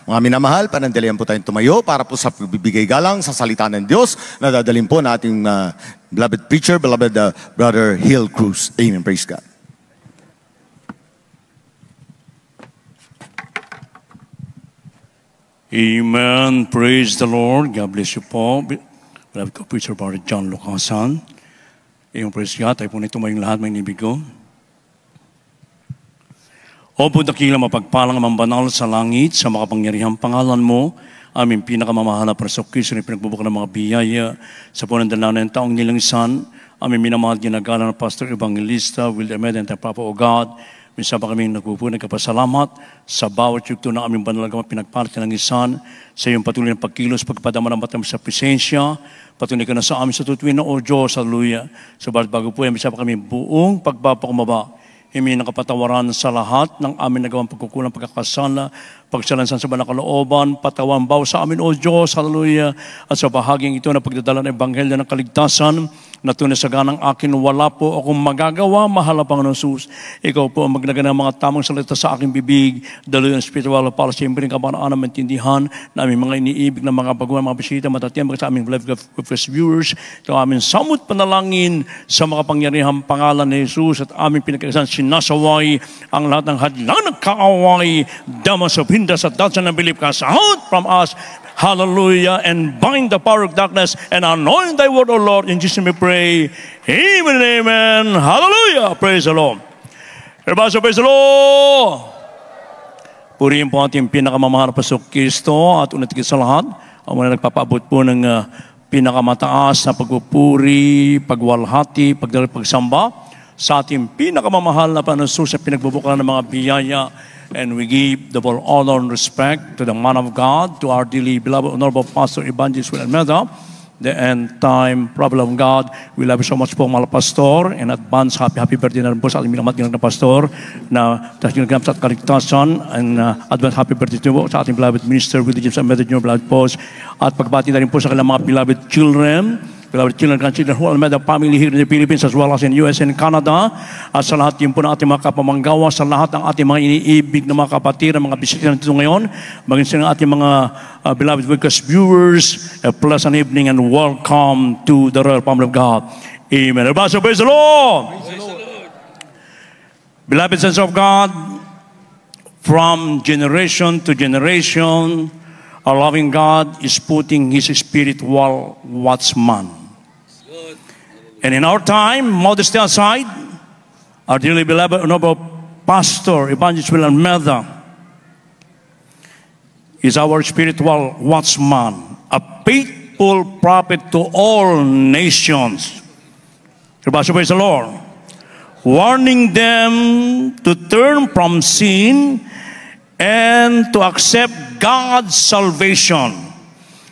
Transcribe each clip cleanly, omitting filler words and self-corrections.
Mga minamahal, panandalian po tayong tumayo para po sa bibigay galang sa salita ng Diyos na dadalhin po na ating beloved preacher, beloved Brother Hill Cruz. Amen. Praise God. Amen. Praise the Lord. God bless you po. Beloved co-preacher, Brother John Lucasan. Amen. Praise God. Tayo po nito mayong lahat, may inibig ko. Opo, dakila mapagpalang mambanal sa langit, sa makapangyarihang pangalan mo, aming pinakamamahal na Presokristo na pinagbubuka ng mga biyaya sa punandala ng taong nilangsan, aming minamahal ginagala ng Pastor Evangelista, William Eden, and Papa O God, minsan pa kaming nagpupunan nagkapasalamat sa bawat yugto ng aming banalagang pinagpalit ng isan, sa iyong patuloy ng pagkilos, pagpadama ng batam sa presensya, patuloy ka na sa amin sa tutuwin na O Diyos, hallelujah. So bago po yan, minsan pa kami buong pagpapakumaba, himi ng kapatawaran sa lahat ng amin nagawang pagkukulang, pagkakasala, pagsalansan sa banal na kalooban, patawan baw sa amin, O Diyos, hallelujah. At sa bahaging ito na pagdadala ng Ebanghelyo ng kaligtasan, na tunay sa ganang akin, wala po akong magagawa, mahal na Panginoon Jesus. Ikaw po ang maglaga ng mga tamang salita sa aking bibig, daloy ang spiritual para siyempre ng kabanaan na maintindihan na aming mga iniibig ng mga baguhan, mga bisita, matatiyan sa aming live viewers, ito aming samot panalangin sa mga pangyarihang pangalan ni Jesus at aming pinagkakasan sinasaway ang lahat ng hadlang ng kaaway, dama sa pindas at datsan ng bilip ka out from us. Hallelujah, and bind the power of darkness and anoint thy word, O Lord. In Jesus' name we pray. Amen and amen. Hallelujah. Praise the Lord. Everybody, praise the Lord. Purihin po ating pinakamamahal na Presokristo at unat sa lahat, ang mga nagpapaabot po ng pinakamataas na pagpupuri, pagwalhati, pagsamba sa ating pinakamamahal na Panginoon sa pinagbubukan ng mga biyaya. And we give double honor and respect to the man of God, to our dearly beloved, honorable Pastor Evangelist William Meda, the end-time prophet of God. We love you so much po, mga pastor. In advance, happy birthday na rin po sa ating minamat ng pastor na ginagam sa kaligtasan. And advance happy birthday po sa ating beloved minister, Willie James and Meda Jr. Beloved Post. At pagbati na rin po sa kanilang mga beloved children, grandchildren who are the family here in the Philippines as well as in US and Canada. At sa lahat yun po ng ating mga kapamanggawa, sa lahat ng ating mga iniibig na mga kapatid, mga bisita nito ngayon, maging sa ating mga beloved witness viewers, a pleasant evening and welcome to the royal family of God. Amen. Everybody, praise the Lord. Praise the Lord. Beloved sons of God, from generation to generation, our loving God is putting His spiritual watchman. And in our time, modesty aside, our dearly beloved honorable Pastor Evangelist William Meda is our spiritual watchman, a faithful prophet to all nations. Praise the Lord. Warning them to turn from sin and to accept God's salvation.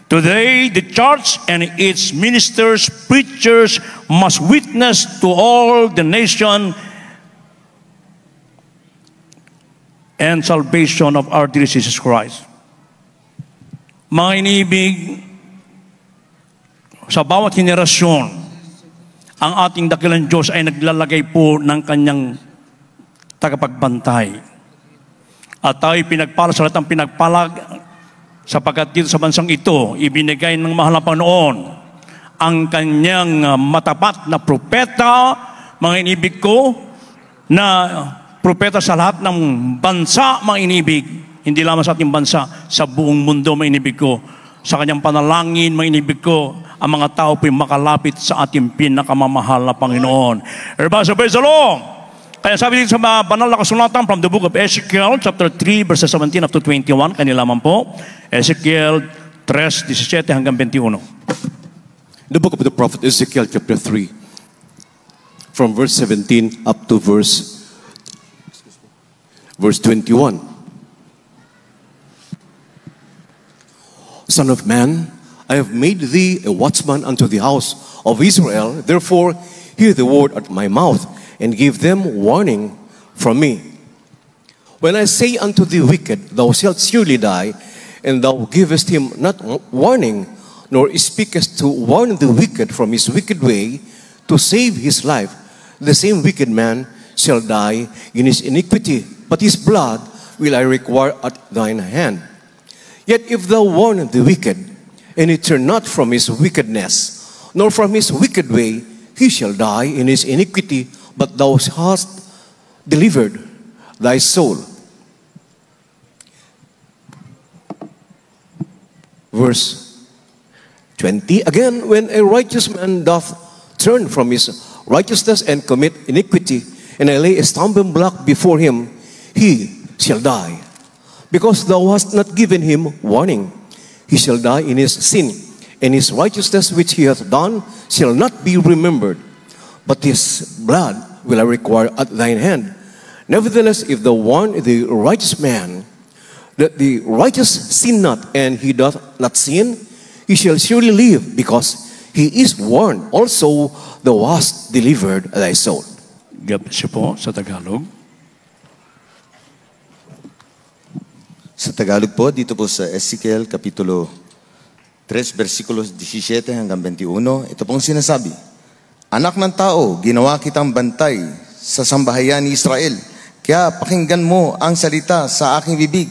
Today, the church and its ministers, preachers must witness to all the nation and salvation of our dear Jesus Christ. Mga inibig, sa bawat henerasyon, ang ating dakilang Diyos ay naglalagay po ng kanyang tagapagbantay. At tayo pinagpala sa lahat ng pinagpalag, sapagkat dito sa bansang ito, ibinigay ng mahal na Panginoon ang kanyang matapat na propeta, mga inibig ko, na propeta sa lahat ng bansa, mga inibig, hindi lamang sa ating bansa, sa buong mundo, mga inibig ko. Sa kanyang panalangin, mga inibig ko, ang mga tao po'y makalapit sa ating pinakamamahal na Panginoon. Everybody, praise the Lord! Kaya sabi dito sa banal na kasulatan from the book of Ezekiel, chapter 3, verses 17 up to 21, kanila man po, Ezekiel 3, 17 hanggang 21. The book of the prophet Ezekiel, chapter 3, from verse 17 up to verse 21. Son of man, I have made thee a watchman unto the house of Israel. Therefore, hear the word at my mouth, and give them warning from me. When I say unto the wicked, thou shalt surely die, and thou givest him not warning, nor speakest to warn the wicked from his wicked way, to save his life, the same wicked man shall die in his iniquity, but his blood will I require at thine hand. Yet if thou warn the wicked, and he turn not from his wickedness, nor from his wicked way, he shall die in his iniquity, but thou hast delivered thy soul. Verse 20, again, when a righteous man doth turn from his righteousness and commit iniquity, and I lay a stumbling block before him, he shall die. Because thou hast not given him warning, he shall die in his sin, and his righteousness which he hath done shall not be remembered. But his blood will I require at thine hand. Nevertheless, if thou warn the righteous man, that the righteous sin not, and he doth not sin, he shall surely live, because he is warned. Also, thou hast delivered thy soul. Siya po sa Tagalog. Sa Tagalog po, dito po sa Ezekiel Kapitulo 3, versikulos 17 hanggang 21, ito pong sinasabi, Anak ng tao, ginawa kitang bantay sa sambahayan ni Israel, kaya pakinggan mo ang salita sa aking bibig,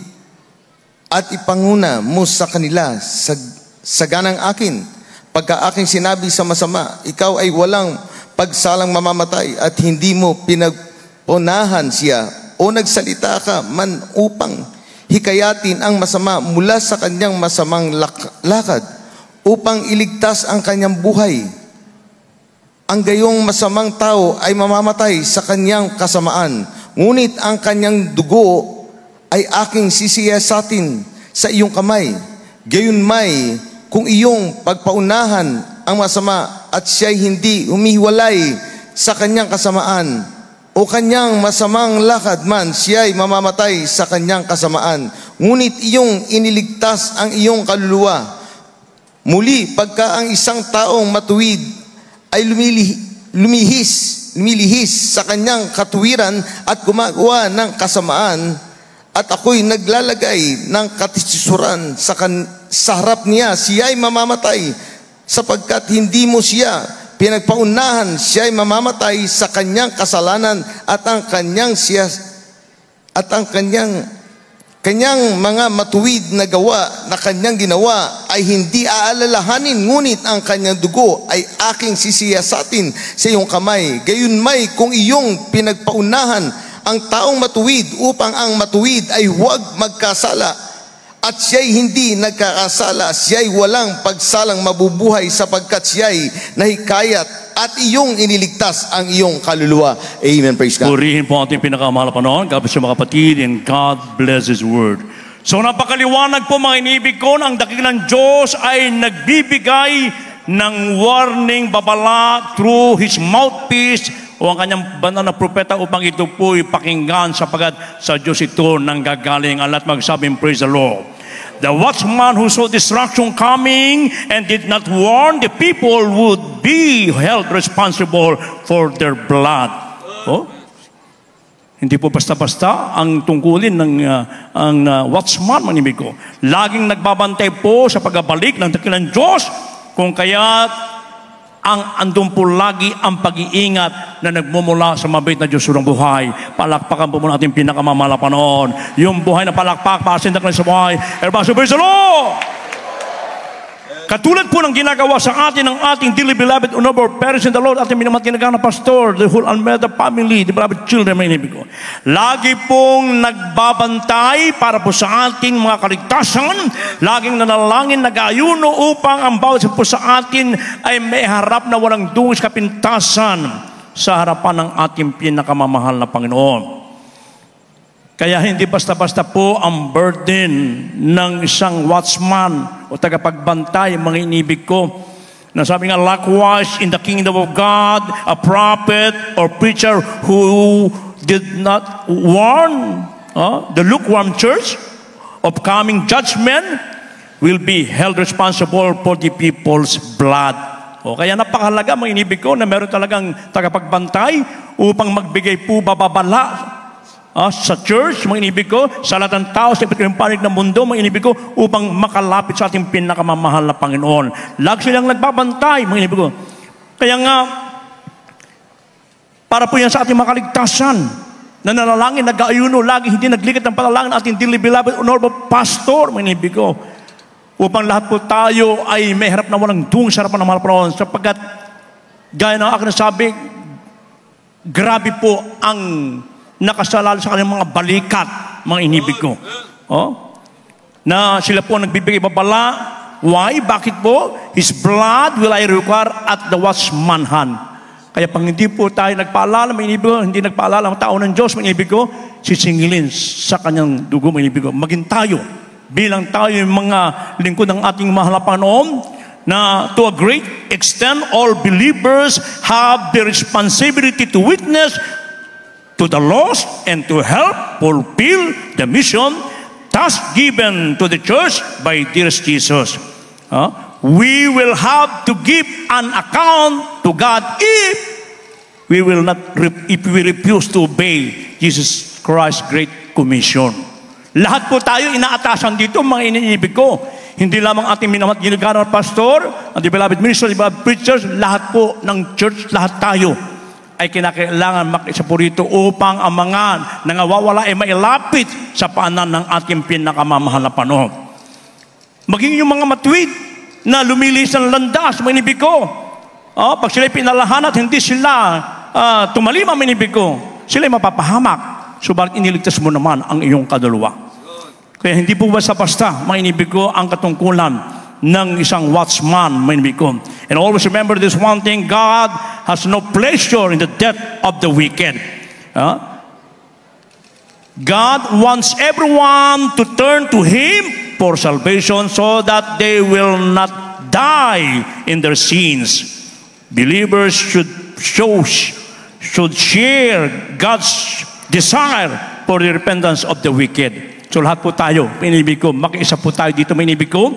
at ipanguna mo sa kanila sa ganang akin. Pagka aking sinabi sa masama, ikaw ay walang pagsalang mamamatay at hindi mo pinagpunahan siya o nagsalita ka man upang hikayatin ang masama mula sa kanyang masamang lakad upang iligtas ang kanyang buhay. Ang gayong masamang tao ay mamamatay sa kanyang kasamaan, ngunit ang kanyang dugo ay aking sisiyasatin sa iyong kamay. Gayunmay, kung iyong pagpaunahan ang masama at siya'y hindi humihiwalay sa kanyang kasamaan o kanyang masamang lakad man, siya'y mamamatay sa kanyang kasamaan. Ngunit iyong iniligtas ang iyong kaluluwa. Muli, pagka ang isang taong matuwid ay lumilihis sa kanyang katuwiran at gumagawa ng kasamaan, at ako'y naglalagay ng katisisuran sa harap niya, siya'y mamamatay sapagkat hindi mo siya pinagpaunahan, siya'y mamamatay sa kanyang kasalanan at ang kanyang mga matuwid na gawa na kanyang ginawa ay hindi aalalahanin, ngunit ang kanyang dugo ay aking sisiyasatin sa iyong kamay. Gayunmay, kung iyong pinagpaunahan ang taong matuwid upang ang matuwid ay huwag magkasala, at siya'y hindi nagkakasala, siya'y walang pagsalang mabubuhay sapagkat siya'y nahikayat at iyong iniligtas ang iyong kaluluwa. Amen. Praise God. Purihin po ating pinakamahal na Panginoon. God bless you mga kapatid, and God bless His Word. So napakaliwanag po mga inibig ko, ang dakilang Diyos ay nagbibigay ng warning, babala through His mouthpiece o ang kanyang banal na propeta upang ito po'y pakinggan sapagat sa Diyos ito nanggagaling. Ang lahat magsabing praise the Lord. The watchman who saw destruction coming and did not warn the people would be held responsible for their blood. Oh? Hindi po basta-basta ang tungkulin ng watchman, manimig ko. Laging nagbabantay po sa pagbabalik ng dakilang Diyos, kung kaya andun po lagi ang pag-iingat na nagmumula sa mabait na Diyos ng buhay. Palakpakan po muna ating pinakamamahal na Panginoon. Yung buhay na palakpak, pasindak na sa buhay. Everybody, praise the Lord! Katulad po ng ginagawa sa atin ng ating dearly beloved honorable parents in the Lord, ating minamahal na pastor, the whole Almeida family, the beloved children, may inibig ko. Lagi pong nagbabantay para po sa ating mga kaligtasan, laging nanalangin, nag-ayuno upang ang bawat po sa atin ay may harap na walang dungis kapintasan sa harapan ng ating pinakamamahal na Panginoon. Kaya hindi basta-basta po ang burden ng isang watchman o tagapagbantay, mga inibig ko. Nasabi nga, likewise, in the kingdom of God, a prophet or preacher who did not warn the lukewarm church of coming judgment will be held responsible for the people's blood. O kaya napakahalaga, mga inibig ko, na meron talagang tagapagbantay upang magbigay po bababala sa church, mga inibig ko, sa lahat ng tao, sa iba't panig ng mundo, mga inibig ko, upang makalapit sa ating pinakamamahal na Panginoon. Lagi silang nagbabantay, mga inibig ko. Kaya nga, para po yan sa ating makaligtasan, nananalangin, nag-aayuno, lagi hindi naglikit ng panalangin ating dearly beloved honorable pastor, mga inibig ko, upang lahat po tayo ay may harap na walang dung sa harapan ng mahal panahon, sapagkat gaya ng aking nasabi, grabe po ang nakasalal sa kanilang mga balikat, mga inibig ko. Na sila po nagbibigay babala. Why? Bakit po? His blood will I require at the watchman hand. Kaya pag hindi po tayo nagpaalala, may inibig ko, hindi nagpaalala ang tao ng Diyos, may inibig ko, sisingilin sa kanyang dugo, may inibig ko. Maging tayo, bilang tayo yung mga lingkod ng ating mahal na Panginoon, na to a great extent, all believers have the responsibility to witness to the lost and to help fulfill the mission task given to the church by dearest Jesus. We will have to give an account to God if we refuse to obey Jesus Christ's Great Commission. Lahat po tayo inaatasan dito, mga iniibig ko. Hindi lamang ating minamat ginagawa ng pastor, ang beloved ministers, beloved preachers, lahat po ng church, lahat tayo ay kinakailangan makisa po rito upang ang mga nangawawala ay mailapit sa paanan ng ating pinakamamahal na Panginoon. Maging yung mga matuwid na lumilis ng landas, minibig ko. Pag sila'y pinalahan at hindi sila tumalima, minibig ko, sila'y mapapahamak. Subalit iniligtas mo naman ang iyong kaduluwa. Kaya hindi po basta-basta, minibig ko, ang katungkulan ng isang watchman, minibig ko. And always remember this one thing, God has no pleasure in the death of the wicked. God wants everyone to turn to Him for salvation so that they will not die in their sins. Believers should share God's desire for the repentance of the wicked. So lahat po tayo, minibig ko, makiisa po tayo dito, minibig ko.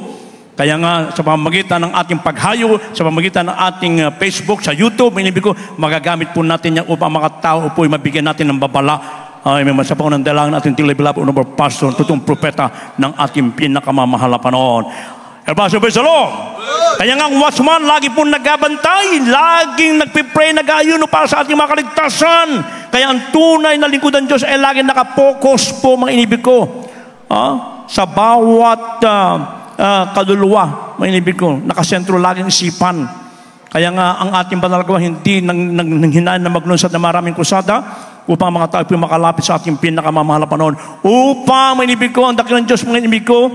Kaya nga, sa pamamagitan ng ating paghayo, sa pamamagitan ng ating Facebook, sa YouTube, minibig ko, magagamit po natin yan upang mga tao po ay mabigyan natin ng babala. May masapang ng dalangin natin tilay-bilap o number pastor, totoong propeta ng ating pinakamamahal na Panginoon. Pastor, praise the Lord. Kaya nga ang watchman, lagi po nagbabantay, laging nagpipray, nag-aayuno para sa ating mga kaligtasan. Kaya ang tunay na lingkod ng Diyos ay laging nakapokus po, mga inibig ko, sa bawat kaluluwa, mga inibig ko, nakasentro laging isipan. Kaya nga ang ating panalagawa hindi nanghinaan na maglunsad na maraming kusada upang mga tao po makalapit sa ating pinakamamahal na Panginoon. Upang, mga inibig ko, ang dakilang Diyos, mga inibig ko,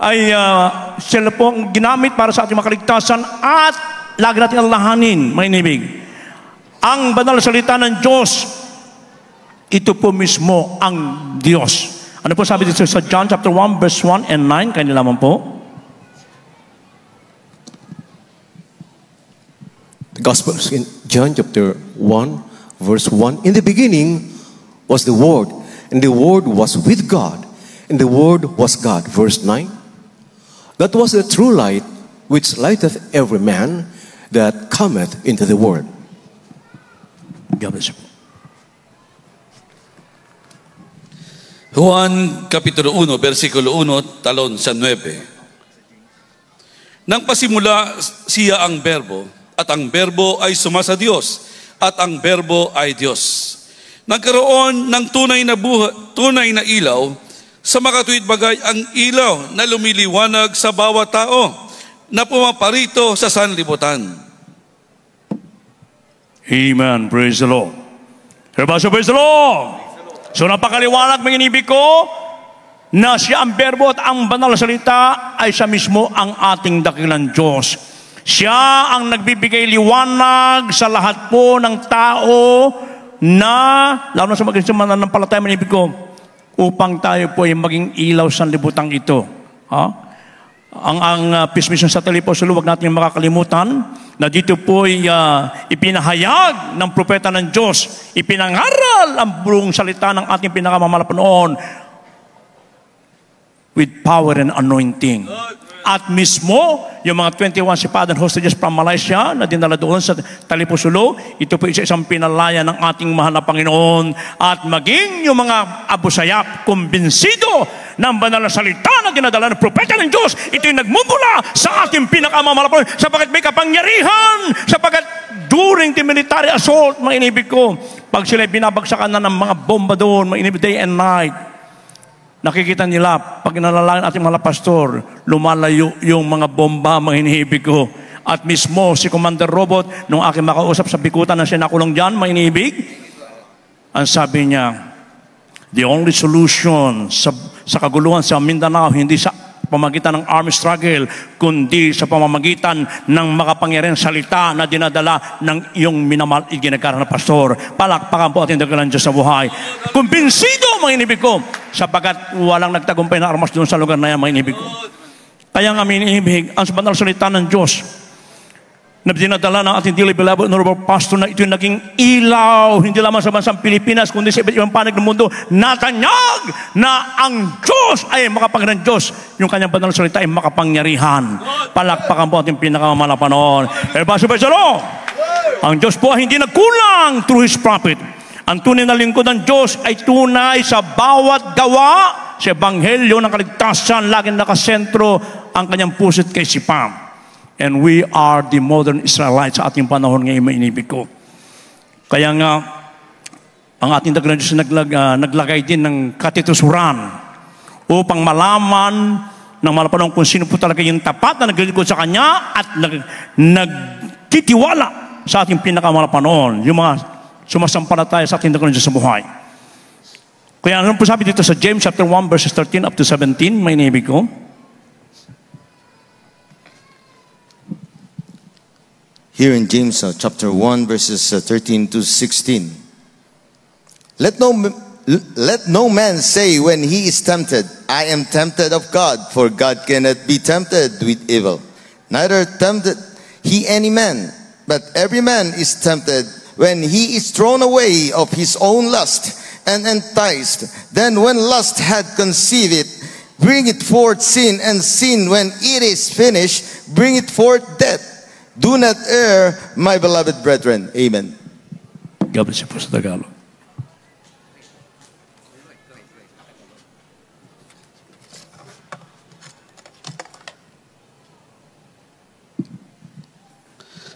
ay sila po ang ginamit para sa ating makaligtasan at lagi natin alahanin, mga inibig. Ang banal na salita ng Diyos, ito po mismo ang Diyos. Ano po sabi dito sa John chapter 1 verse 1 and 9? Kaya nilaman po. The Gospel in John chapter 1 verse 1. In the beginning was the Word, and the Word was with God, and the Word was God. Verse 9. That was the true light which lighteth every man that cometh into the world. God bless you. Juan Kapitulo 1, versikulo 1, talon sa 9. Nang pasimula siya ang berbo, at ang berbo ay sumasa Diyos, at ang berbo ay Diyos. Nagkaroon ng tunay na ilaw, sa makatuwid bagay ang ilaw na lumiliwanag sa bawat tao, na pumaparito sa sanlibutan. Amen. Praise the Lord. Praise the Lord. So napakaliwanag, mga inibig ko, na siya ang berbo at ang banal na salita ay siya mismo ang ating dakilang Diyos. Siya ang nagbibigay liwanag sa lahat po ng tao na, lalo na sa maging mananampalataya, mga inibig ko, upang tayo po ay maging ilaw sa libutang ito. Ang pismission sa Talipos, huwag natin makakalimutan na dito po ay ipinahayag ng propeta ng Diyos, ipinangaral ang buong salita ng ating pinakamamahal na Panginoon with power and anointing. At mismo, yung mga 21 sipadan hostages from Malaysia na dinala doon sa Talipusulo, ito po isang pinalaya ng ating mahal na Panginoon. At maging yung mga Abu Sayyaf, kumbinsido ng banal na salita na dinadala ng propeta ng Diyos, ito yung nagmumula sa ating pinakamamahal na Panginoon, sapagkat may kapangyarihan, sapagkat during the military assault, mga inibig ko, pag sila binabagsakan na ng mga bomba doon, mga inibig, day and night, nakikita nila, pag nalalangin ating mga pastor, lumalayo yung mga bomba, mga inibig ko. At mismo, si Commander Robot, nung aking makausap sa bikutan na siya nakulong dyan, mga inibig, ang sabi niya, the only solution sa kaguluhan sa Mindanao, hindi sa pamamagitan ng armed struggle, kundi sa pamamagitan ng makapangyarihang salita na dinadala ng iyong minamahal iginagara na pastor. Palakpakan po ating dagalan Diyos sa buhay. Kumbinsido, mga inibig ko, sapagat walang nagtagumpay na armas doon sa lugar na yan, mga inibig ko. Kaya nga, mga inibig, ang banal salita ng Diyos na dinadala ng ating dearly beloved honorable pastor na ito yung naging ilaw, hindi lamang sa bansang Pilipinas, kundi sa ibang panig ng mundo, natanyag na ang Diyos ay makapangyarihan Diyos. Yung kanyang banal salita ay makapangyarihan. Palakpakan po ating pinakamamala panahon. Ang Diyos po ay hindi nagkulang through His prophet. Ang tunay na lingkod ng Diyos ay tunay sa bawat gawa sa ebanghelyo ng kaligtasan. Laging nakasentro ang kanyang puso't kaisipan. And we are the modern Israelites sa ating panahon ngayon, mainibig ko. Kaya nga, ang ating dakilang Diyos naglagay din ng katitusuran upang malaman ng malapanong kung sino po talaga yung tapat na naglilingkod sa Kanya at nagtitiwala sa ating pinakamalapanon, yung mga sumasampalataya sa ating dakilang Diyos sa buhay. Kaya ano po sabi dito sa James chapter 1 verses 13 up to 17, mainibig ko? Here in James chapter 1 verses 13 to 16. Let no man say when he is tempted, I am tempted of God, for God cannot be tempted with evil. Neither tempted he any man, but every man is tempted when he is thrown away of his own lust and enticed. Then when lust had conceived it, bring it forth sin, and sin when it is finished, bring it forth death. Do not err, my beloved brethren. Amen. God bless you po sa Tagalog.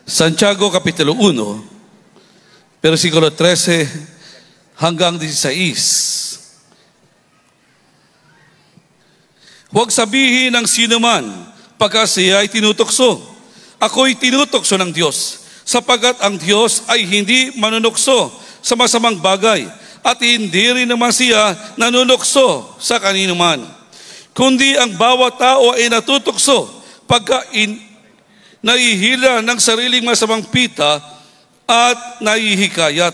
Santiago Kapitulo 1, versikulo 13 hanggang 16. Huwag sabihin ng sino man pagka siya ay tinutokso, ako'y tinutokso ng Diyos, sapagat ang Diyos ay hindi manunukso sa masamang bagay at hindi rin naman siya nanunukso sa kanino man. Kundi ang bawat tao ay natutokso pagka naihila ng sariling masamang pita at naihikayat.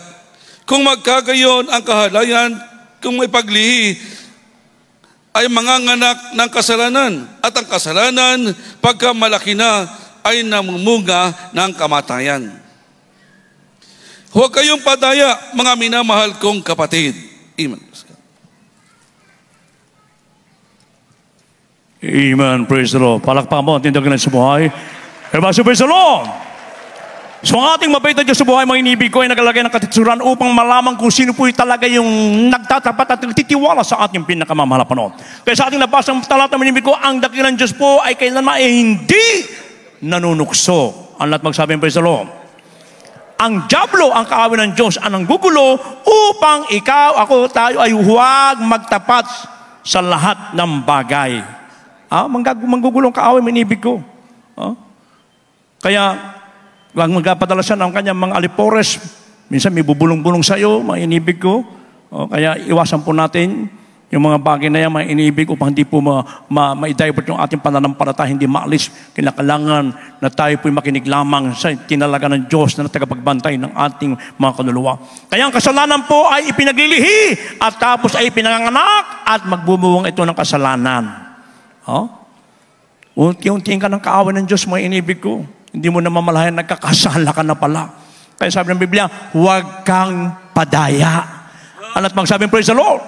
Kung magkagayon ang kahalayan, kung may paglihi, ay manganganak ng kasalanan, at ang kasalanan pagka malaki na ay namumunga ng kamatayan. Huwag kayong padaya, mga minamahal kong kapatid. Amen. Amen. Praise the Lord. Palakpakan mo ang tindagan sa buhay. Praise the Lord. So ang ating mabait na Diyos sa buhay, mga inibig ko, ay nagalagay ng katitusuran upang malaman kung sino po talaga yung nagtatapat at nagtitiwala sa ating pinakamamahal na panahon. Kaya sa ating labas ng talata, mga inibig ko, ang dakilang Diyos po ay kailanman ay hindi nanunukso. Ang lahat magsabi, praise the Lord. Ang diablo, ang kaaway ng Diyos, ang nanggugulo upang ikaw, ako, tayo ay huwag magtapat sa lahat ng bagay. Manggugulong kaaway, minibig ko. Kaya, huwag magpapadala siya ng kanyang mga alipores. Minsan may bubulong-bulong sa iyo, mga inibig ko. Kaya iwasan po natin yung mga bagay na yan, mga inibig, upang hindi po ma-divert yung ating pananampalataya, hindi maalis. Kinakailangan na tayo po makinig lamang sa tinalaga ng Diyos na tagapagbantay ng ating mga kaluluwa. Kaya ang kasalanan po ay ipinaglilihi at tapos ay pinanganak at magbubuwang ito ng kasalanan. Unti-untiin ka ng kaaway ng Diyos, mga inibig ko. Hindi mo na mamalayan, nagkakasala ka na pala. Kaya sabi ng Biblia, huwag kang padaya. At magsabi, praise the Lord.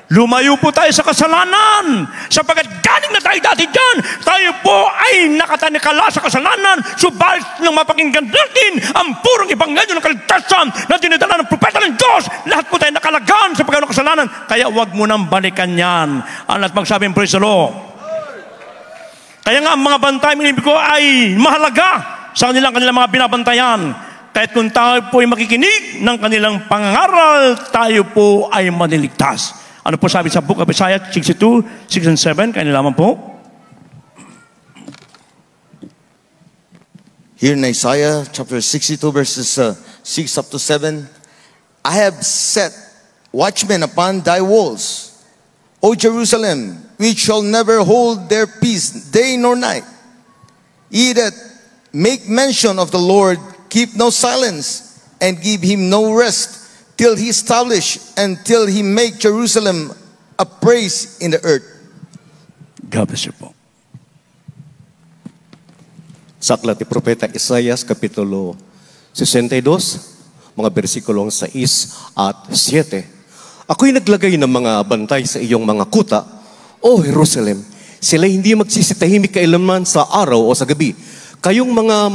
Lumayo po tayo sa kasalanan, sapagkat galing na tayo dati dyan. Tayo po ay nakatanikala sa kasalanan, subalit nang mapakinggan natin ang purong ebanghelyo ng kaligtasan na dinadala ng propeta ng Diyos, lahat po tayo nakalagan sa pagkano kasalanan. Kaya huwag mo nang balikan yan. At magsabing praise the Lord. Kaya nga ang mga bantay, minibig ko, ay mahalaga, sa kanilang mga binabantayan. Kahit kung tayo po ay makikinig ng kanilang pangaral, tayo po ay maniligtas. Ano po sabi sa Book of Isaiah 62, 6 and 7? Kaya nilaman po. Here in Isaiah chapter 62 verses 6 up to 7, I have set watchmen upon thy walls, O Jerusalem, which shall never hold their peace day nor night. Ye that make mention of the Lord, keep no silence, and give him no rest, till he establish and till he make Jerusalem a praise in the earth. God bless you po. Sa aklat ni Propeta Isaias, Kapitulo 62, mga versikulong 6 at 7. Ako'y naglagay ng mga bantay sa iyong mga kuta, O Jerusalem, sila hindi magsisitahimik kailanman sa araw o sa gabi. Kayong mga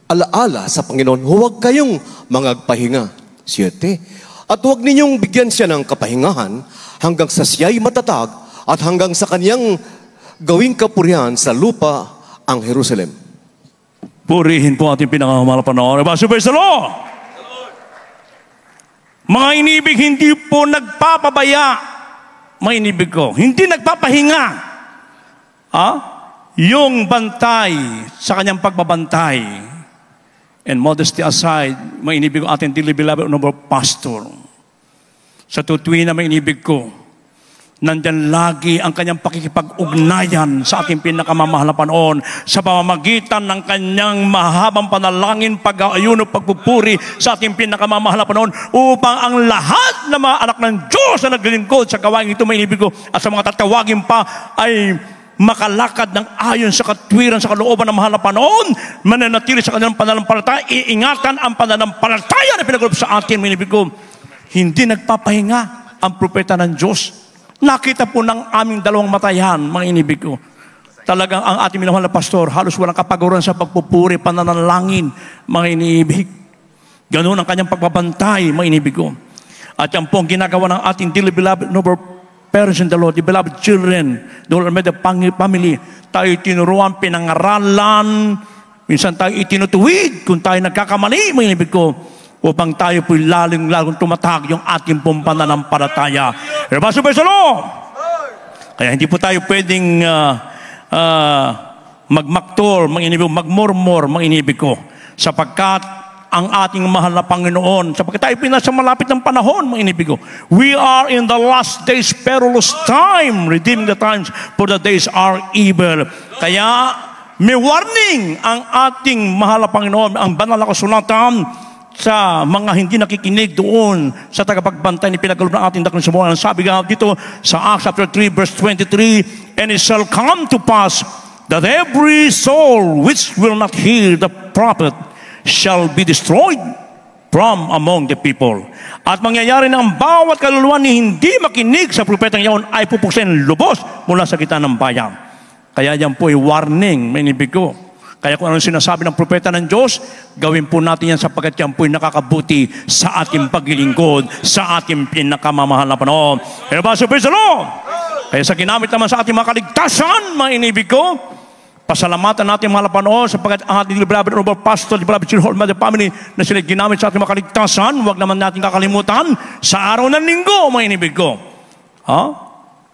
alaala sa Panginoon, huwag kayong magpahinga. 7. At huwag ninyong bigyan siya ng kapahingahan hanggang sa siya'y matatag at hanggang sa kanyang gawing kapurihan sa lupa ang Jerusalem. Purihin po ating pinakamahal na panahon. Praise the Lord! Mga inibig, hindi po nagpapabaya. Mga inibig ko, hindi nagpapahinga. Yung bantay sa kanyang pagbabantay. And modesty aside, may inibig ko ating dearly beloved honorable pastor. Sa tutuwin na may inibig ko, nandyan lagi ang kanyang pakikipag-ugnayan sa ating pinakamamahal na panahon sa pamamagitan ng kanyang mahabang panalangin, pag-aayuno, pagpupuri sa ating pinakamamahal na panahon upang ang lahat ng mga anak ng Diyos na naglilingkod sa gawain ito, may inibig ko, at sa mga tatawagin pa ay makalakad ng ayon sa katwiran sa kalooban ng mahal na panahon, mananatili sa kanilang pananampalataya, iingatan ang pananampalataya na pinagulap sa atin, minibig ko. Hindi nagpapahinga ang propeta ng Diyos. Nakita po ng aming dalawang matayan, mga inibig ko. Talagang ang ating minamahal na pastor, halos walang kapaguran sa pagpupuri, pananalangin, mga inibig. Ganun ang kanyang pagbabantay, mga inibig ko. At yan po ang ginagawa ng ating dearly beloved noble parents in the Lord, the beloved children, the Lord made the family. Tayo tinuruan, pinangaralan, minsan tayo itinutuwid kung tayo nagkakamali, mga inibig ko, upang tayo po'y lalong tumatag yung ating pong pananampalataya. Praise the Lord! Kaya hindi po tayo pwedeng magmaktol, mga inibig ko, magmurmur, mga inibig ko, sapagkat ang ating mahal na Panginoon, sapagkat tayo pinasa malapit ng panahon, mga inibig ko. We are in the last days, perilous time, redeeming the times, for the days are evil. Kaya, may warning ang ating mahal na Panginoon, ang banal na kasulatan sa mga hindi nakikinig doon sa tagapagbantay ni pinagkaloob ng ating dakilang sumuhan. Sabi nga dito sa Acts chapter 3, verse 23, and it shall come to pass that every soul which will not hear the prophet shall be destroyed from among the people. At mangyayari na ang bawat kaluluwa ni hindi makinig sa propetang iyon ay pupuksin lubos mula sa gitna ng bayan. Kaya yan po ay warning, may inibig ko. Kaya kung anong sinasabi ng propeta ng Diyos, gawin po natin yan sapagkat yan po ay nakakabuti sa ating paglilingkod, sa ating pinakamamahal na panahon. Praise the Lord! Kaya sa ginamit naman sa ating mga kaligtasan, mga inibig ko, pasalamatan natin mga panahon sapagkat ang ating beloved honorable pastor, beloved children, mother family na sila ginamit sa ating mga kaligtasan, huwag naman natin kakalimutan sa araw ng linggo, mga inibig ko.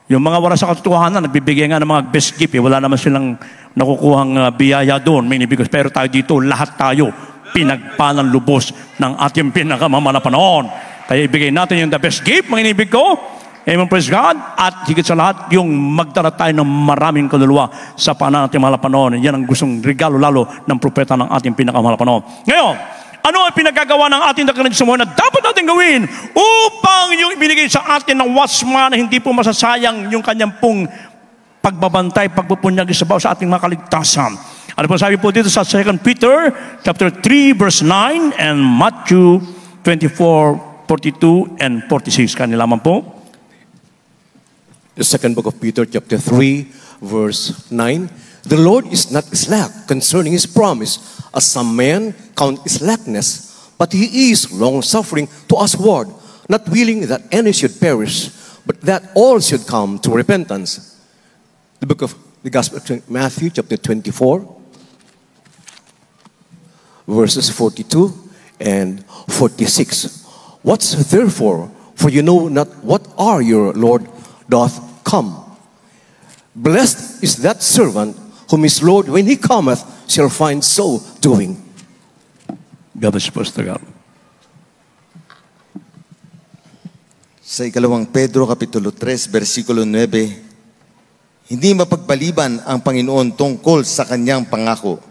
Yung mga wala sa katotohanan, nagbibigay nga ng mga best gift. Wala naman silang nakukuhang biyaya doon, mga inibig ko. Pero tayo dito, lahat tayo pinagpalang lubos ng ating pinakamamahal na panahon. Kaya ibigay natin yung the best gift, mga inibig ko. Amen, praise God. At higit sa lahat, yung magdala tayo ng maraming kaluluwa sa panahon natin mahal na panahon. Yan ang gustong regalo lalo ng propeta ng ating pinakamahal na panahon. Ngayon, ano ang pinagagawa ng ating dakilang sumuhan na dapat natin gawin upang yung ibinigay sa atin ng watchman na hindi po masasayang yung kanyang pong pagbabantay, pagpupunyagi sa ating mga kaligtasan. Ano po sabi po dito sa 2 Peter chapter 3 verse 9 and Matthew 24, 42 and 46. Kanila man po. The second book of Peter, chapter 3, verse 9. The Lord is not slack concerning His promise, as some men count slackness, but He is long-suffering to usward, not willing that any should perish, but that all should come to repentance. The book of the Gospel of Matthew, chapter 24. verses 42 and 46. What's therefore, for you know not what hour your Lord doth come. Blessed is that servant whom his Lord, when he cometh, shall find so doing. God bless you, Pastor Gab. Sa ikalawang Pedro, Kapitulo 3, versikulo 9, hindi mapagpaliban ang Panginoon tungkol sa kanyang pangako,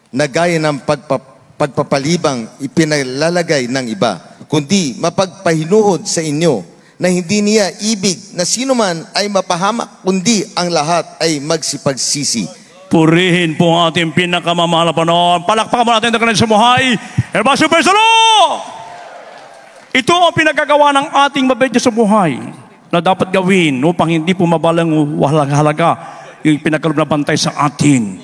na gaya ng pagpapalibang ipinalalagay ng iba, kundi mapagpahinuhod sa inyo, na hindi niya ibig na sino man ay mapahamak, kundi ang lahat ay magsipagsisi. Purihin po ang ating pinakamamahal na Panginoon. Palakpakan mo natin ang kanyang sumuhay. Elbasyo Persolo! Ito ang pinagagawa ng ating mabait sa buhay na dapat gawin upang hindi po mabalang halaga yung pinagkaloob na bantay sa atin.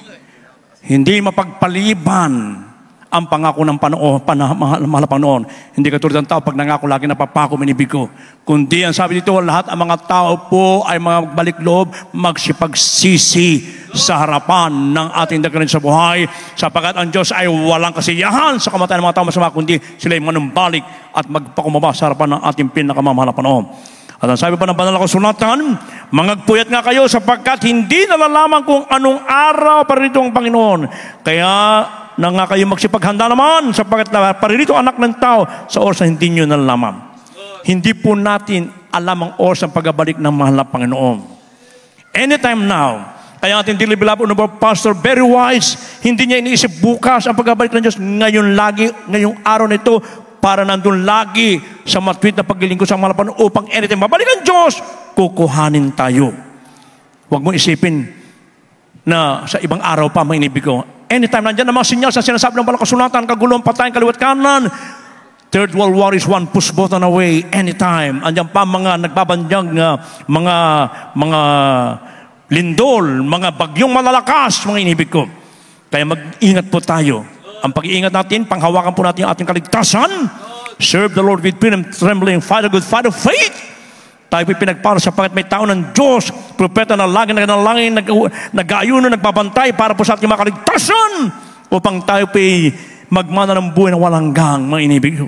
Hindi mapagpaliban ang pangako ng mahal na Panginoon. Hindi katulad ng tao pag nangako lagi napapako, minibig ko. Kundi ang sabi dito, lahat ang mga tao po ay mga balik loob, magsipagsisi sa harapan ng ating dagdagan sa buhay, sapagkat ang Diyos ay walang kasiyahan sa kamatayan ng mga tao masama, kundi sila ay manumbalik at magpakumaba sa harapan ng ating pinakamamahal na Panginoon. At ang sabi pa ng banal na kasulatan, mangagpuyat nga kayo sapagkat hindi nalalaman kung anong araw paririto ang Panginoon. Kaya na nga kayo magsipaghanda naman sapagkat paririto anak ng tao sa oras na hindi nyo nalalaman. Hindi po natin alam ang oras ng pagbabalik ng mahal na Panginoon. Anytime now. Kaya ating dearly beloved honorable pastor, very wise, hindi niya iniisip bukas ang pagbabalik ng Diyos ngayon lagi, ngayong araw na ito, para nandun lagi sa matwid na paglilingkod sa malapan upang anytime mabalik ang Diyos, kukuhanin tayo. Huwag mo isipin na sa ibang araw pa may inibig ko. Anytime nandiyan ang mga sinyal sa sinasabi ng banal na kasulatan, kagulong, patayin, kaliwat kanan. Third World War is one push button away anytime. Andiyan pa mga nagbabandyang mga lindol, mga bagyong malalakas, mga inibig ko. Kaya mag-ingat po tayo. Ang pag-iingat natin, panghawakan po natin ang ating kaligtasan. Serve the Lord with fear and trembling, fight a good fight of faith. Tayo po'y pinagpala sapagkat may tao ng Diyos, propeta na lagi nagnalangin, nag-aayuno, nagbabantay para po sa ating mga kaligtasan upang tayo po'y magmana ng buhay na walang gang, mga inibig ko.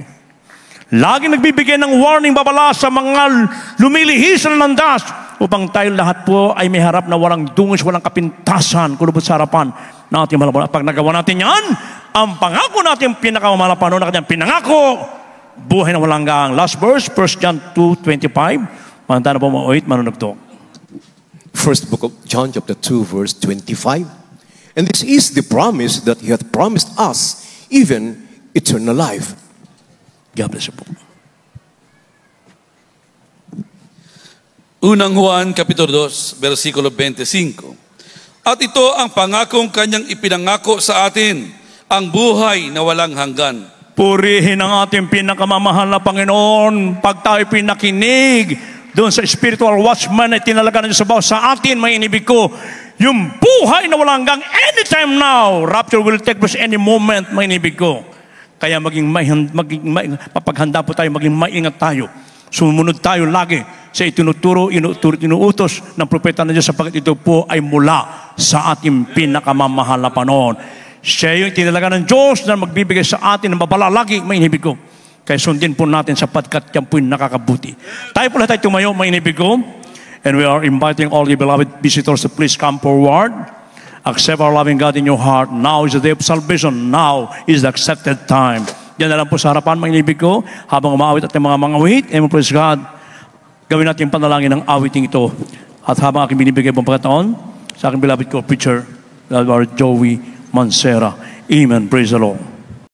Lagi nagbibigay ng warning, babala sa mga lumilihis na landas upang tayo lahat po ay may harap na walang dungis, walang kapintasan, kulubot sa harapan na ating malaban. Pag nagawa natin yan, ang pangako natin pinakamamahal na Panginoon na kanyang pinangako, buhay na walang gang. Last verse, 1 John 2:25. Manta na po mga oit, manunugtog. First book of John, chapter 2, verse 25. And this is the promise that He hath promised us, even eternal life. God bless you po. Unang Juan, Kapitulo 2, versikulo 25. At ito ang pangakong kanyang ipinangako sa atin, ang buhay na walang hanggan. Purihin ang ating pinakamamahal na Panginoon pag tayo pinakinig doon sa spiritual watchman na tinalaga na sa bawat sa atin, may inibig ko, yung buhay na walang hanggang anytime now. Rapture will take place any moment, may inibig ko. Kaya papaghanda po tayo, maging maingat tayo. Sumunod tayo lagi sa inuutos ng propeta ng Diyos sapagkat ito po ay mula sa ating pinakamamahal na Panginoon. Siya yung tinalaga ng Diyos na magbibigay sa atin ng babala lagi, may inibig ko. Kaya sundin po natin sapagkat yan po yung nakakabuti. Tayo po lahat tayo tumayo, may inibig ko. And we are inviting all the beloved visitors to please come forward. Accept our loving God in your heart. Now is the day of salvation. Now is the accepted time. Yan na lang po sa harapan, mga inibig ko, habang umaawit at mga awit. And praise God, gawin natin panalangin ng awiting ito. At habang aking binibigay pong pagkataon, sa aking beloved co-preacher, Brother Joey Mancera. Amen. Praise the Lord.